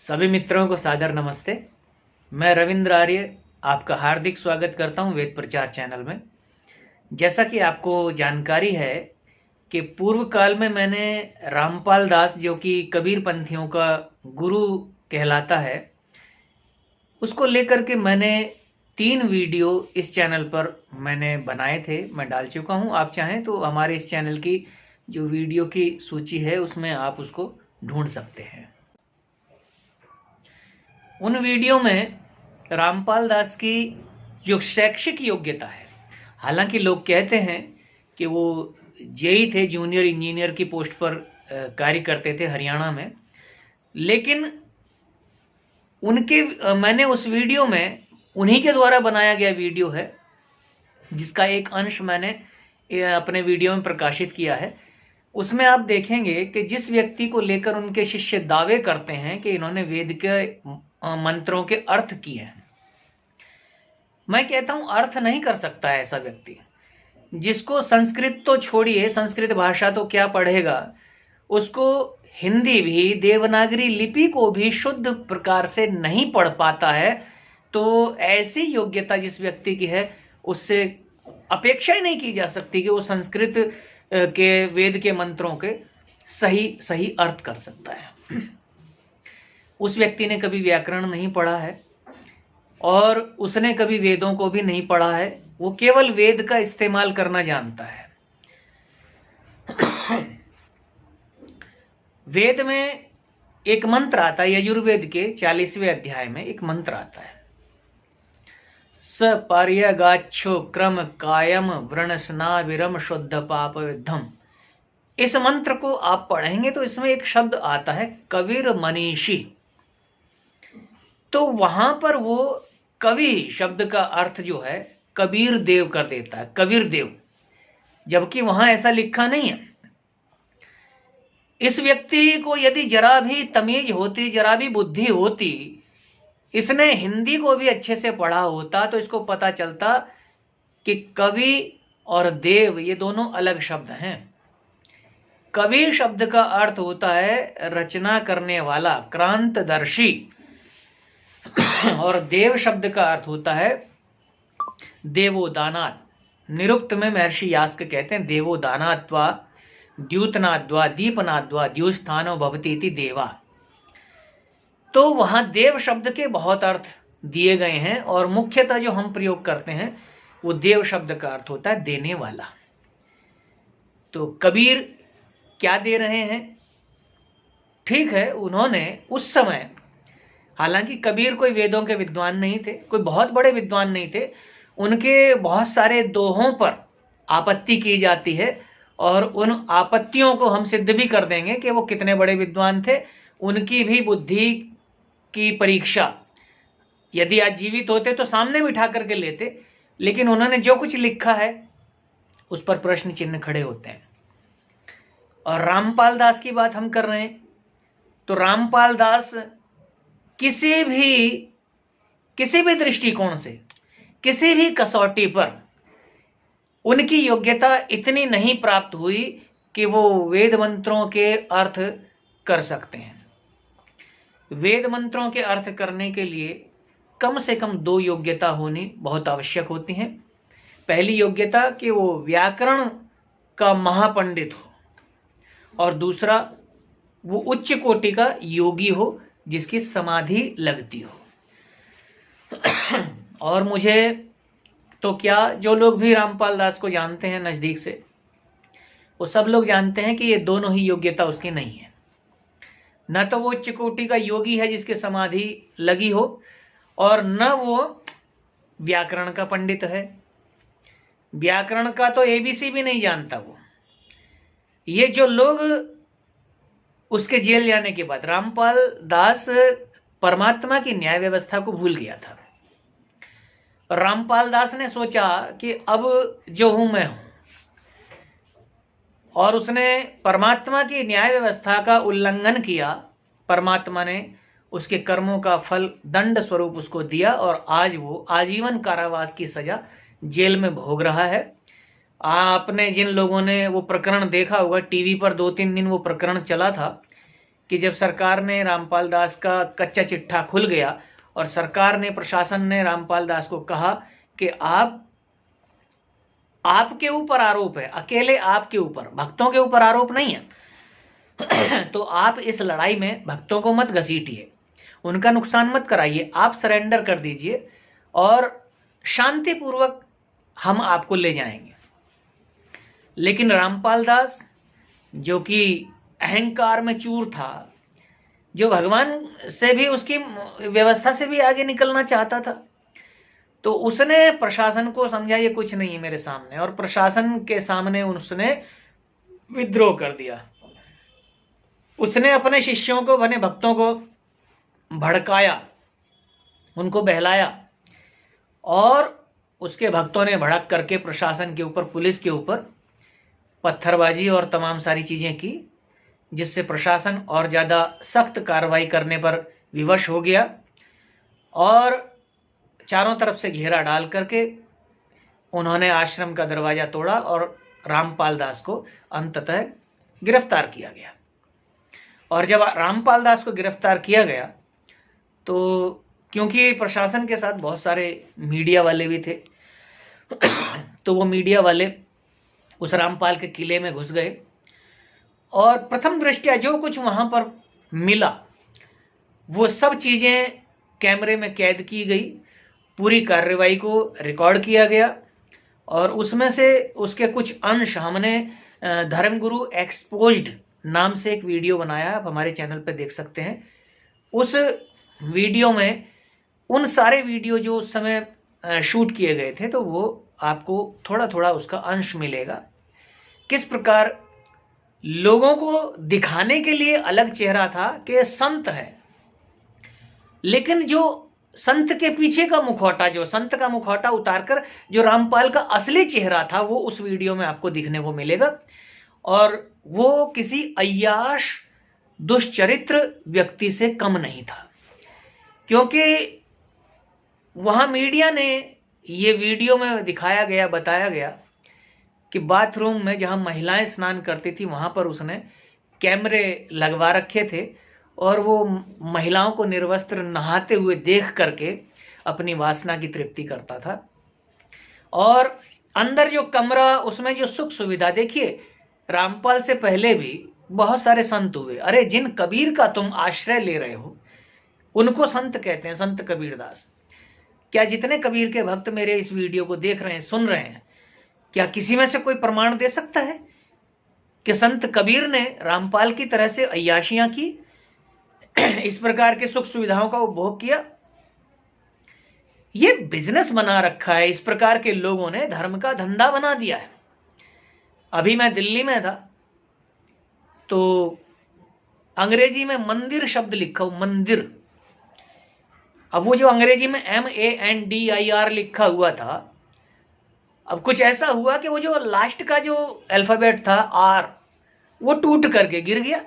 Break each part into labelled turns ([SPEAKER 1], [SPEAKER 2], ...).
[SPEAKER 1] सभी मित्रों को सादर नमस्ते। मैं रविंद्र आर्य आपका हार्दिक स्वागत करता हूं वेद प्रचार चैनल में। जैसा कि आपको जानकारी है कि पूर्व काल में मैंने रामपाल दास, जो कि कबीर पंथियों का गुरु कहलाता है, उसको लेकर के मैंने 3 वीडियो इस चैनल पर मैंने बनाए थे, मैं डाल चुका हूं। आप चाहें तो हमारे इस चैनल की जो वीडियो की सूची है उसमें आप उसको ढूंढ सकते हैं। उन वीडियो में रामपाल दास की जो शैक्षिक योग्यता है, हालांकि लोग कहते हैं कि वो जेई थे, जूनियर इंजीनियर की पोस्ट पर कार्य करते थे हरियाणा में, लेकिन मैंने उस वीडियो में उन्हीं के द्वारा बनाया गया वीडियो है, जिसका एक अंश मैंने अपने वीडियो में प्रकाशित किया है। उसमें आप देखेंगे कि जिस व्यक्ति को लेकर उनके शिष्य दावे करते हैं कि इन्होंने वेद के मंत्रों के अर्थ किए हैं, मैं कहता हूं अर्थ नहीं कर सकता है ऐसा व्यक्ति। जिसको संस्कृत तो छोड़िए, संस्कृत भाषा तो क्या पढ़ेगा, उसको हिंदी भी, देवनागरी लिपि को भी शुद्ध प्रकार से नहीं पढ़ पाता है, तो ऐसी योग्यता जिस व्यक्ति की है उससे अपेक्षा ही नहीं की जा सकती कि वो संस्कृत के वेद के मंत्रों के सही सही अर्थ कर सकता है। उस व्यक्ति ने कभी व्याकरण नहीं पढ़ा है और उसने कभी वेदों को भी नहीं पढ़ा है, वो केवल वेद का इस्तेमाल करना जानता है। वेद में एक मंत्र आता है, यजुर्वेद के 40वें अध्याय में एक मंत्र आता है, स पर्यगाच्छो क्रम कायम वृणस्ना विरम शुद्ध पाप विद्धम। इस मंत्र को आप पढ़ेंगे तो इसमें एक शब्द आता है कबीर मनीषी। तो वहां पर वो कवि शब्द का अर्थ जो है कबीर देव कर देता है, कबीर देव, जबकि वहां ऐसा लिखा नहीं है। इस व्यक्ति को यदि जरा भी तमीज होती, जरा भी बुद्धि होती, इसने हिंदी को भी अच्छे से पढ़ा होता, तो इसको पता चलता कि कवि और देव ये दोनों अलग शब्द हैं। कवि शब्द का अर्थ होता है रचना करने वाला, क्रांतदर्शी, और देव शब्द का अर्थ होता है देवोदानात्। निरुक्त में महर्षि यास्क कहते हैं देवोदानात्वा द्यूतनाद्वा दीपनाद्वा द्युस्थानो भवति इति देवा। तो वहां देव शब्द के बहुत अर्थ दिए गए हैं और मुख्यतः जो हम प्रयोग करते हैं वो देव शब्द का अर्थ होता है देने वाला। तो कबीर क्या दे रहे हैं? ठीक है, उन्होंने उस समय, हालांकि कबीर कोई वेदों के विद्वान नहीं थे, कोई बहुत बड़े विद्वान नहीं थे, उनके बहुत सारे दोहों पर आपत्ति की जाती है और उन आपत्तियों को हम सिद्ध भी कर देंगे कि वो कितने बड़े विद्वान थे। उनकी भी बुद्धि की परीक्षा यदि आज जीवित होते तो सामने बिठा करके लेते, लेकिन उन्होंने जो कुछ लिखा है उस पर प्रश्न चिन्ह खड़े होते हैं। और रामपाल दास की बात हम कर रहे हैं, तो रामपाल दास किसी भी दृष्टिकोण से, किसी भी कसौटी पर उनकी योग्यता इतनी नहीं प्राप्त हुई कि वो वेद मंत्रों के अर्थ कर सकते हैं। वेद मंत्रों के अर्थ करने के लिए कम से कम 2 योग्यता होनी बहुत आवश्यक होती हैं। पहली योग्यता कि वो व्याकरण का महापंडित हो, और दूसरा वो उच्च कोटि का योगी हो जिसकी समाधि लगती हो। और मुझे तो क्या, जो लोग भी रामपाल दास को जानते हैं नजदीक से, वो सब लोग जानते हैं कि ये दोनों ही योग्यता उसकी नहीं है। न तो वो उच्च कोटि का योगी है जिसके समाधि लगी हो, और न वो व्याकरण का पंडित है। व्याकरण का तो एबीसी भी नहीं जानता वो। ये जो लोग उसके जेल जाने के बाद, रामपाल दास परमात्मा की न्याय व्यवस्था को भूल गया था। रामपाल दास ने सोचा कि अब जो हूं मैं हूं, और उसने परमात्मा की न्याय व्यवस्था का उल्लंघन किया। परमात्मा ने उसके कर्मों का फल दंड स्वरूप उसको दिया और आज वो आजीवन कारावास की सजा जेल में भोग रहा है। आपने जिन लोगों ने वो प्रकरण देखा होगा, टीवी पर 2-3 दिन वो प्रकरण चला था कि जब सरकार ने रामपाल दास का कच्चा चिट्ठा खुल गया और सरकार ने, प्रशासन ने रामपाल दास को कहा कि आपके ऊपर आरोप है, अकेले आपके ऊपर, भक्तों के ऊपर आरोप नहीं है तो आप इस लड़ाई में भक्तों को मत घसीटिए, उनका नुकसान मत कराइए, आप सरेंडर कर दीजिए और शांतिपूर्वक हम आपको ले जाएंगे। लेकिन रामपाल दास, जो कि अहंकार में चूर था, जो भगवान से भी, उसकी व्यवस्था से भी आगे निकलना चाहता था, तो उसने प्रशासन को समझा ये कुछ नहीं है मेरे सामने, और प्रशासन के सामने उसने विद्रोह कर दिया। उसने अपने शिष्यों को, अपने भक्तों को भड़काया, उनको बहलाया, और उसके भक्तों ने भड़क करके प्रशासन के ऊपर, पुलिस के ऊपर पत्थरबाजी और तमाम सारी चीजें की, जिससे प्रशासन और ज्यादा सख्त कार्रवाई करने पर विवश हो गया और चारों तरफ से घेरा डाल करके उन्होंने आश्रम का दरवाजा तोड़ा और रामपाल दास को अंततः गिरफ्तार किया गया। और जब रामपाल दास को गिरफ्तार किया गया तो क्योंकि प्रशासन के साथ बहुत सारे मीडिया वाले भी थे तो वो मीडिया वाले उस रामपाल के किले में घुस गए और प्रथम दृष्टया जो कुछ वहां पर मिला वो सब चीजें कैमरे में कैद की गई, पूरी कार्रवाई को रिकॉर्ड किया गया और उसमें से उसके कुछ अंश हमने धर्मगुरु एक्सपोज्ड नाम से एक वीडियो बनाया, आप हमारे चैनल पे देख सकते हैं। उस वीडियो में उन सारे वीडियो जो उस समय शूट किए गए थे तो वो आपको थोड़ा थोड़ा उसका अंश मिलेगा, किस प्रकार लोगों को दिखाने के लिए अलग चेहरा था कि संत है, लेकिन जो संत के पीछे का मुखौटा, जो संत का मुखौटा उतारकर जो रामपाल का असली चेहरा था वो उस वीडियो में आपको दिखने को मिलेगा। और वो किसी अय्याश दुष्चरित्र व्यक्ति से कम नहीं था, क्योंकि वहां मीडिया ने ये वीडियो में दिखाया गया, बताया गया कि बाथरूम में जहां महिलाएं स्नान करती थी वहां पर उसने कैमरे लगवा रखे थे और वो महिलाओं को निर्वस्त्र नहाते हुए देख करके अपनी वासना की तृप्ति करता था। और अंदर जो कमरा, उसमें जो सुख सुविधा, देखिए रामपाल से पहले भी बहुत सारे संत हुए। अरे जिन कबीर का तुम आश्रय ले रहे हो उनको संत कहते हैं, संत कबीरदास। क्या जितने कबीर के भक्त मेरे इस वीडियो को देख रहे हैं, सुन रहे हैं, क्या किसी में से कोई प्रमाण दे सकता है कि संत कबीर ने रामपाल की तरह से अय्याशियां की, इस प्रकार के सुख सुविधाओं का उपभोग किया? ये बिजनेस बना रखा है, इस प्रकार के लोगों ने धर्म का धंधा बना दिया है। अभी मैं दिल्ली में था तो अंग्रेजी में मंदिर शब्द लिखा हो, मंदिर। अब वो जो अंग्रेजी में MANDIR लिखा हुआ था, अब कुछ ऐसा हुआ कि वो जो लास्ट का जो अल्फाबेट था R, वो टूट करके गिर गया।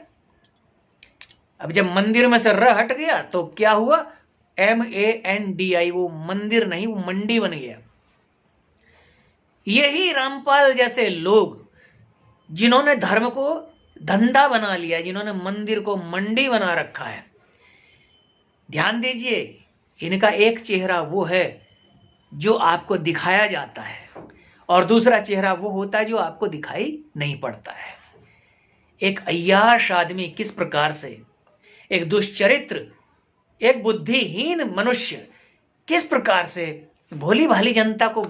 [SPEAKER 1] अब जब मंदिर में से र हट गया तो क्या हुआ, MANDI, वो मंदिर नहीं, वो मंडी बन गया। यही रामपाल जैसे लोग जिन्होंने धर्म को धंधा बना लिया, जिन्होंने मंदिर को मंडी बना रखा है, ध्यान दीजिए, इनका एक चेहरा वो है जो आपको दिखाया जाता है और दूसरा चेहरा वो होता है जो आपको दिखाई नहीं पड़ता है। एक अय्याश आदमी किस प्रकार से, एक दुष्चरित्र, एक बुद्धिहीन मनुष्य किस प्रकार से भोली भाली जनता को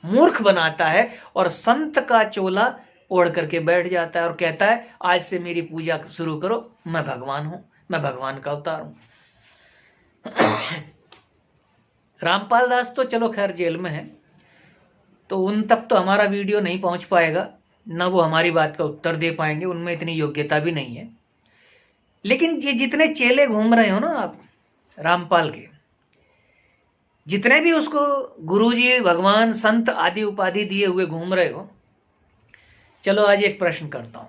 [SPEAKER 1] मूर्ख बनाता है और संत का चोला ओढ़ करके बैठ जाता है और कहता है आज से मेरी पूजा शुरू करो, मैं भगवान हूं, मैं भगवान का अवतार हूं। रामपाल दास तो चलो खैर जेल में है, तो उन तक तो हमारा वीडियो नहीं पहुंच पाएगा, ना वो हमारी बात का उत्तर दे पाएंगे, उनमें इतनी योग्यता भी नहीं है। लेकिन ये जितने चेले घूम रहे हो ना आप रामपाल के, जितने भी उसको गुरुजी, भगवान, संत आदि उपाधि दिए हुए घूम रहे हो, चलो आज एक प्रश्न करता हूं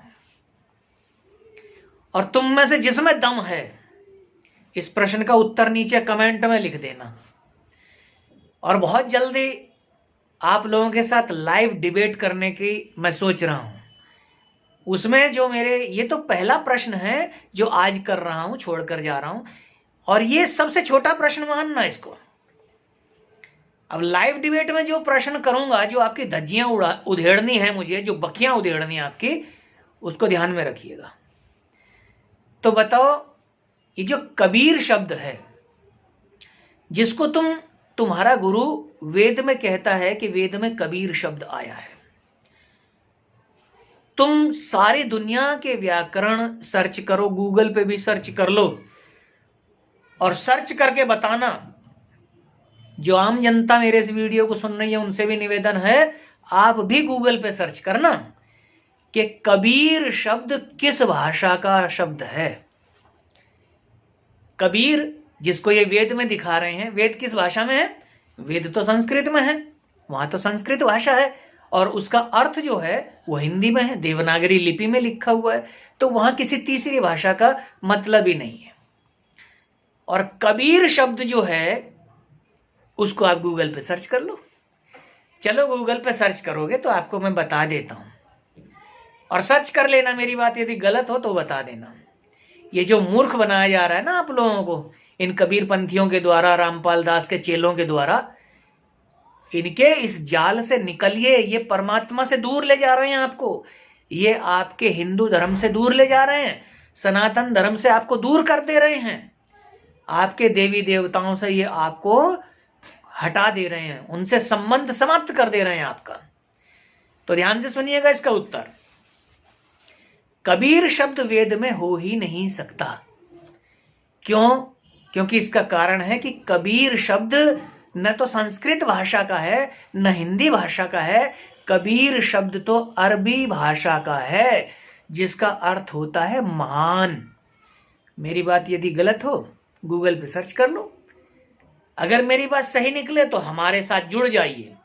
[SPEAKER 1] और तुम में से जिसमें दम है इस प्रश्न का उत्तर नीचे कमेंट में लिख देना। और बहुत जल्दी आप लोगों के साथ लाइव डिबेट करने की मैं सोच रहा हूं, उसमें जो मेरे, ये तो पहला प्रश्न है जो आज कर रहा हूं, छोड़कर जा रहा हूं, और ये सबसे छोटा प्रश्न मानना इसको। अब लाइव डिबेट में जो प्रश्न करूंगा, जो आपकी धज्जियां उधेड़नी है मुझे, जो बखियां उधेड़नी है आपकी, उसको ध्यान में रखिएगा। तो बताओ, ये जो कबीर शब्द है, जिसको तुम्हारा गुरु वेद में कहता है कि वेद में कबीर शब्द आया है, तुम सारी दुनिया के व्याकरण सर्च करो, गूगल पे भी सर्च कर लो, और सर्च करके बताना। जो आम जनता मेरे इस वीडियो को सुन रही है, उनसे भी निवेदन है, आप भी गूगल पे सर्च करना कि कबीर शब्द किस भाषा का शब्द है। कबीर जिसको ये वेद में दिखा रहे हैं, वेद किस भाषा में है? वेद तो संस्कृत में है, वहां तो संस्कृत भाषा है, और उसका अर्थ जो है वो हिंदी में है, देवनागरी लिपि में लिखा हुआ है, तो वहां किसी तीसरी भाषा का मतलब ही नहीं है। और कबीर शब्द जो है उसको आप गूगल पे सर्च कर लो। चलो गूगल पे सर्च करोगे तो आपको मैं बता देता हूं, और सर्च कर लेना, मेरी बात यदि गलत हो तो बता देना। ये जो मूर्ख बनाया जा रहा है ना आप लोगों को, इन कबीर पंथियों के द्वारा, रामपाल दास के चेलों के द्वारा, इनके इस जाल से निकलिए। ये परमात्मा से दूर ले जा रहे हैं आपको, ये आपके हिंदू धर्म से दूर ले जा रहे हैं, सनातन धर्म से आपको दूर कर दे रहे हैं, आपके देवी देवताओं से ये आपको हटा दे रहे हैं, उनसे संबंध समाप्त कर दे रहे हैं आपका। तो ध्यान से सुनिएगा इसका उत्तर। कबीर शब्द वेद में हो ही नहीं सकता। क्यों? क्योंकि इसका कारण है कि कबीर शब्द न तो संस्कृत भाषा का है, न हिंदी भाषा का है। कबीर शब्द तो अरबी भाषा का है, जिसका अर्थ होता है महान। मेरी बात यदि गलत हो, गूगल पे सर्च कर लो। अगर मेरी बात सही निकले तो हमारे साथ जुड़ जाइए,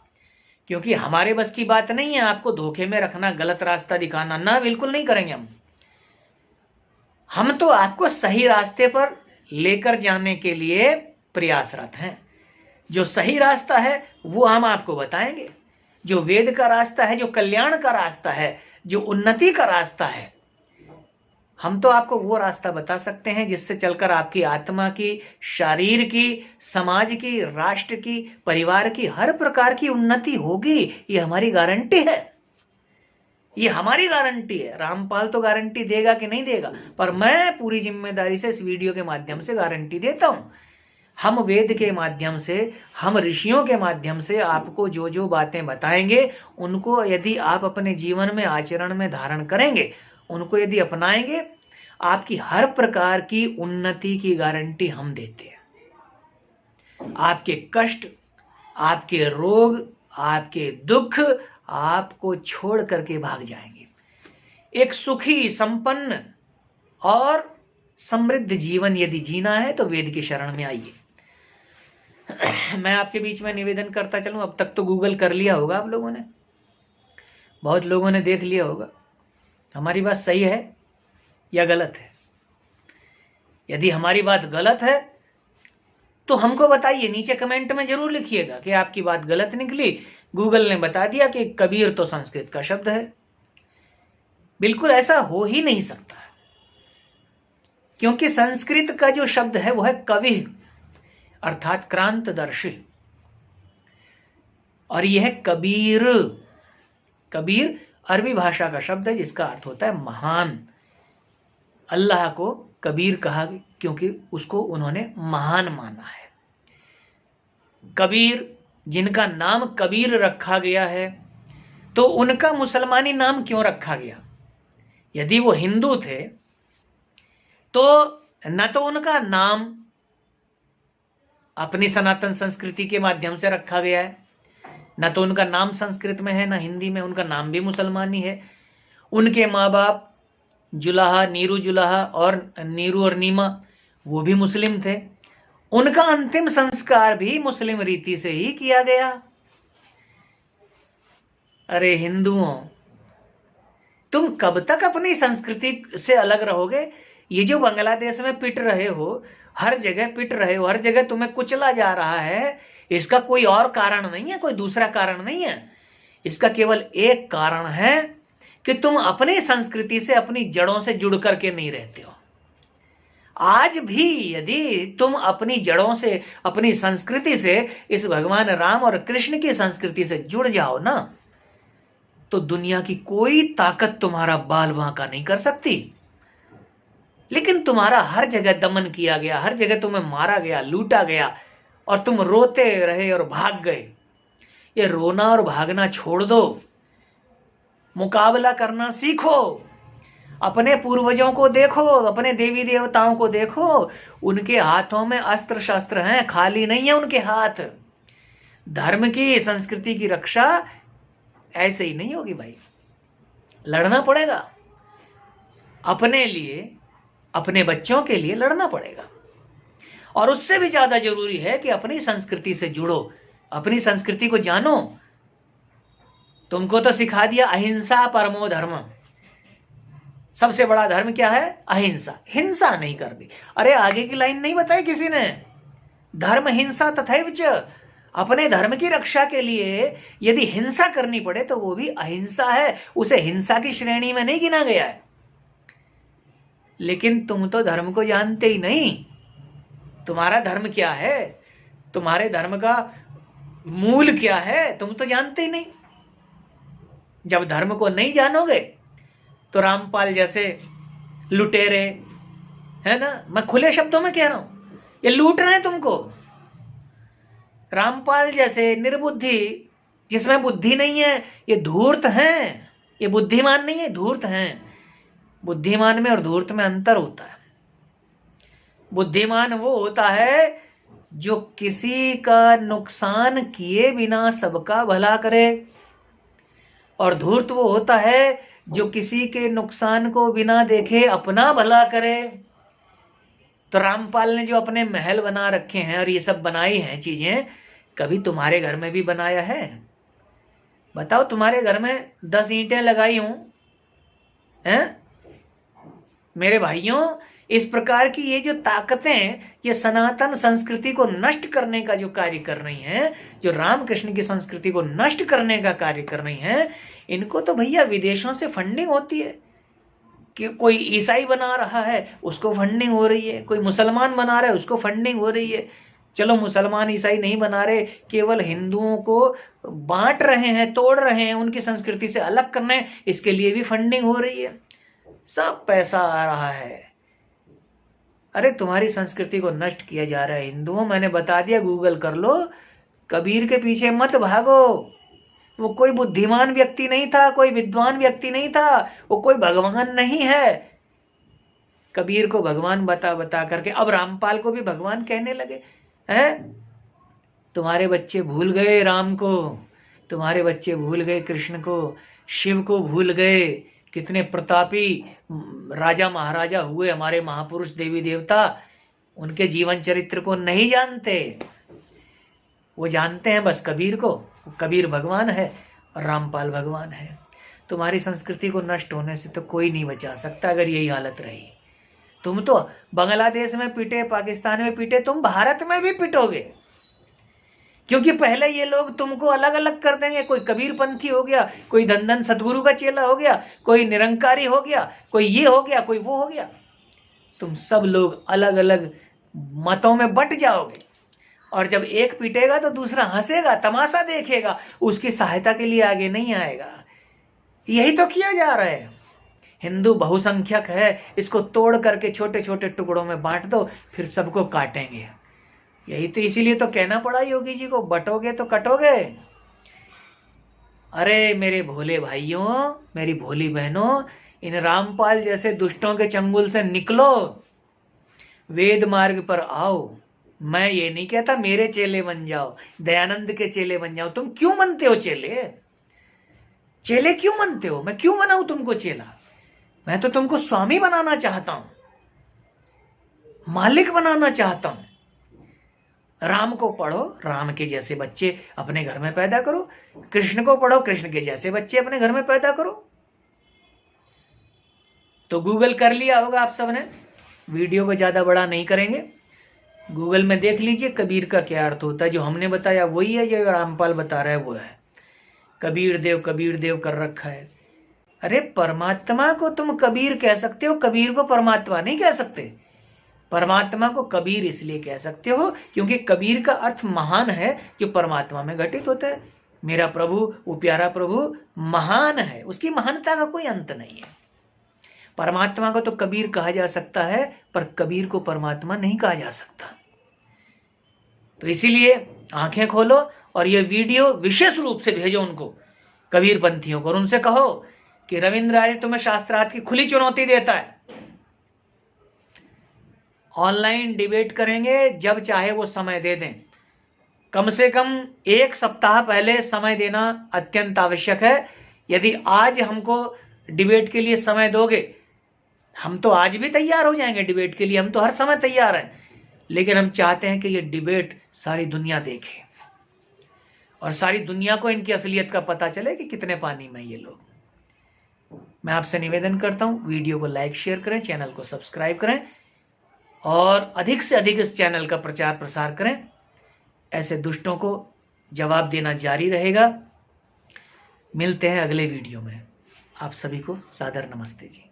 [SPEAKER 1] क्योंकि हमारे बस की बात नहीं है आपको धोखे में रखना, गलत रास्ता दिखाना, ना, बिल्कुल नहीं करेंगे हम तो आपको सही रास्ते पर लेकर जाने के लिए प्रयासरत हैं। जो सही रास्ता है वो हम आपको बताएंगे, जो वेद का रास्ता है, जो कल्याण का रास्ता है, जो उन्नति का रास्ता है, हम तो आपको वो रास्ता बता सकते हैं जिससे चलकर आपकी आत्मा की, शरीर की, समाज की, राष्ट्र की, परिवार की हर प्रकार की उन्नति होगी। ये हमारी गारंटी है, ये हमारी गारंटी है। रामपाल तो गारंटी देगा कि नहीं देगा, पर मैं पूरी जिम्मेदारी से इस वीडियो के माध्यम से गारंटी देता हूं। हम वेद के माध्यम से, हम ऋषियों के माध्यम से आपको जो जो बातें बताएंगे, उनको यदि आप अपने जीवन में, आचरण में धारण करेंगे, उनको यदि अपनाएंगे, आपकी हर प्रकार की उन्नति की गारंटी हम देते हैं। आपके कष्ट, आपके रोग, आपके दुख आपको छोड़ करके भाग जाएंगे। एक सुखी, संपन्न और समृद्ध जीवन यदि जीना है तो वेद की शरण में आइए। मैं आपके बीच में निवेदन करता चलूं, अब तक तो गूगल कर लिया होगा आप लोगों ने, बहुत लोगों ने देख लिया होगा। हमारी बात सही है या गलत है? यदि हमारी बात गलत है तो हमको बताइए, नीचे कमेंट में जरूर लिखिएगा कि आपकी बात गलत निकली, गूगल ने बता दिया कि कबीर तो संस्कृत का शब्द है। बिल्कुल ऐसा हो ही नहीं सकता, क्योंकि संस्कृत का जो शब्द है वो है कवि, अर्थात क्रांतदर्शी, और यह है कबीर। कबीर अरबी भाषा का शब्द है जिसका अर्थ होता है महान। अल्लाह को कबीर कहा क्योंकि उसको उन्होंने महान माना है। कबीर, जिनका नाम कबीर रखा गया है, तो उनका मुसलमानी नाम क्यों रखा गया? यदि वो हिंदू थे तो न तो उनका नाम अपनी सनातन संस्कृति के माध्यम से रखा गया है, न तो उनका नाम संस्कृत में है, न हिंदी में, उनका नाम भी मुसलमानी है। उनके माँ बाप जुलाहा, नीरू जुलाहा और नीरू और नीमा, वो भी मुस्लिम थे। उनका अंतिम संस्कार भी मुस्लिम रीति से ही किया गया। अरे हिंदुओं, तुम कब तक अपनी संस्कृति से अलग रहोगे? ये जो बांग्लादेश में पिट रहे हो, हर जगह पिट रहे हो, हर जगह तुम्हें कुचला जा रहा है, इसका कोई और कारण नहीं है, कोई दूसरा कारण नहीं है। इसका केवल एक कारण है कि तुम अपनी संस्कृति से, अपनी जड़ों से जुड़ करके नहीं रहते हो। आज भी यदि तुम अपनी जड़ों से, अपनी संस्कृति से, इस भगवान राम और कृष्ण की संस्कृति से जुड़ जाओ ना, तो दुनिया की कोई ताकत तुम्हारा बाल बांका नहीं कर सकती। लेकिन तुम्हारा हर जगह दमन किया गया, हर जगह तुम्हें मारा गया, लूटा गया, और तुम रोते रहे और भाग गए। ये रोना और भागना छोड़ दो, मुकाबला करना सीखो। अपने पूर्वजों को देखो, अपने देवी देवताओं को देखो, उनके हाथों में अस्त्र शस्त्र हैं, खाली नहीं है उनके हाथ। धर्म की, संस्कृति की रक्षा ऐसे ही नहीं होगी भाई, लड़ना पड़ेगा अपने लिए, अपने बच्चों के लिए लड़ना पड़ेगा। और उससे भी ज्यादा जरूरी है कि अपनी संस्कृति से जुड़ो, अपनी संस्कृति को जानो। तुमको तो सिखा दिया अहिंसा परमो धर्म, सबसे बड़ा धर्म क्या है? अहिंसा। हिंसा नहीं करनी। अरे आगे की लाइन नहीं बताई किसी ने, धर्म हिंसा तथैव च। अपने धर्म की रक्षा के लिए यदि हिंसा करनी पड़े तो वो भी अहिंसा है, उसे हिंसा की श्रेणी में नहीं गिना गया है। लेकिन तुम तो धर्म को जानते ही नहीं। तुम्हारा धर्म क्या है, तुम्हारे धर्म का मूल क्या है, तुम तो जानते ही नहीं। जब धर्म को नहीं जानोगे तो रामपाल जैसे लुटेरे, है ना, मैं खुले शब्दों में कह रहा हूं, ये लूट रहे हैं तुमको। रामपाल जैसे निर्बुद्धि, जिसमें बुद्धि नहीं है, ये धूर्त हैं। ये बुद्धिमान नहीं है, धूर्त हैं। बुद्धिमान में और धूर्त में अंतर होता है। बुद्धिमान वो होता है जो किसी का नुकसान किए बिना सबका भला करे, और धूर्त वो होता है जो किसी के नुकसान को बिना देखे अपना भला करे। तो रामपाल ने जो अपने महल बना रखे हैं और ये सब बनाई हैं चीजें, कभी तुम्हारे घर में भी बनाया है? बताओ, तुम्हारे घर में 10 ईंटें लगाई हूं, हैं? मेरे भाइयों, इस प्रकार की ये जो ताकतें, ये सनातन संस्कृति को नष्ट करने का जो कार्य कर रही हैं, जो रामकृष्ण की संस्कृति को नष्ट करने का कार्य कर रही हैं, इनको तो भैया विदेशों से फंडिंग होती है। कि कोई ईसाई बना रहा है उसको फंडिंग हो रही है, कोई मुसलमान बना रहा है उसको फंडिंग हो रही है। चलो मुसलमान ईसाई नहीं बना रहे, केवल हिंदुओं को बांट रहे हैं, तोड़ रहे हैं, उनकी संस्कृति से अलग करने, इसके लिए भी फंडिंग हो रही है। सब पैसा आ रहा है। अरे तुम्हारी संस्कृति को नष्ट किया जा रहा है हिंदुओं। मैंने बता दिया, गूगल कर लो। कबीर के पीछे मत भागो। वो कोई बुद्धिमान व्यक्ति नहीं था, कोई विद्वान व्यक्ति नहीं था, वो कोई भगवान नहीं है। कबीर को भगवान बता बता करके अब रामपाल को भी भगवान कहने लगे हैं। तुम्हारे बच्चे भूल गए राम को, तुम्हारे बच्चे भूल गए कृष्ण को, शिव को भूल गए। कितने प्रतापी राजा महाराजा हुए हमारे महापुरुष देवी देवता, उनके जीवन चरित्र को नहीं जानते। वो जानते हैं बस कबीर को। कबीर भगवान है और रामपाल भगवान है। तुम्हारी संस्कृति को नष्ट होने से तो कोई नहीं बचा सकता अगर यही हालत रही। तुम तो बांग्लादेश में पिटे, पाकिस्तान में पिटे, तुम भारत में भी पिटोगे। क्योंकि पहले ये लोग तुमको अलग अलग कर देंगे। कोई कबीर पंथी हो गया, कोई धन सतगुरु का चेला हो गया, कोई निरंकारी हो गया, कोई ये हो गया, कोई वो हो गया। तुम सब लोग अलग अलग मतों में बट जाओगे, और जब एक पीटेगा तो दूसरा हंसेगा, तमाशा देखेगा, उसकी सहायता के लिए आगे नहीं आएगा। यही तो किया जा रहा है। हिंदू बहुसंख्यक है, इसको तोड़ करके छोटे छोटे टुकड़ों में बांट दो, फिर सबको काटेंगे। यही तो, इसीलिए तो कहना पड़ा योगी जी को, बटोगे तो कटोगे। अरे मेरे भोले भाइयों, मेरी भोली बहनों, इन रामपाल जैसे दुष्टों के चंगुल से निकलो, वेद मार्ग पर आओ। मैं ये नहीं कहता मेरे चेले बन जाओ, दयानंद के चेले बन जाओ। तुम क्यों बनते हो चेले? चेले क्यों बनते हो? मैं क्यों बनाऊं तुमको चेला? मैं तो तुमको स्वामी बनाना चाहता हूं, मालिक बनाना चाहता हूं। राम को पढ़ो, राम के जैसे बच्चे अपने घर में पैदा करो। कृष्ण को पढ़ो, कृष्ण के जैसे बच्चे अपने घर में पैदा करो। तो गूगल कर लिया होगा आप सबने, वीडियो को ज्यादा बड़ा नहीं करेंगे। गूगल में देख लीजिए कबीर का क्या अर्थ होता है। जो हमने बताया वही है, जो रामपाल बता रहा है वो है। कबीर देव कर रखा है। अरे परमात्मा को तुम कबीर कह सकते हो, कबीर को परमात्मा नहीं कह सकते। परमात्मा को कबीर इसलिए कह सकते हो क्योंकि कबीर का अर्थ महान है, जो परमात्मा में घटित होता है। मेरा प्रभु, वो प्यारा प्रभु महान है, उसकी महानता का कोई अंत नहीं है। परमात्मा को तो कबीर कहा जा सकता है, पर कबीर को परमात्मा नहीं कहा जा सकता। तो इसीलिए आंखें खोलो और ये वीडियो विशेष रूप से भेजो उनको, कबीर पंथियों को, और उनसे कहो कि रविंद्र आर्य तुम्हें शास्त्रार्थ की खुली चुनौती देता है। ऑनलाइन डिबेट करेंगे, जब चाहे वो समय दे दें। कम से कम 1 सप्ताह पहले समय देना अत्यंत आवश्यक है। यदि आज हमको डिबेट के लिए समय दोगे, हम तो आज भी तैयार हो जाएंगे डिबेट के लिए, हम तो हर समय तैयार हैं, लेकिन हम चाहते हैं कि ये डिबेट सारी दुनिया देखे और सारी दुनिया को इनकी असलियत का पता चले कि कितने पानी में ये लोग। मैं आपसे निवेदन करता हूं, वीडियो को लाइक शेयर करें, चैनल को सब्सक्राइब करें और अधिक से अधिक इस चैनल का प्रचार प्रसार करें। ऐसे दुष्टों को जवाब देना जारी रहेगा। मिलते हैं अगले वीडियो में। आप सभी को सादर नमस्ते जी।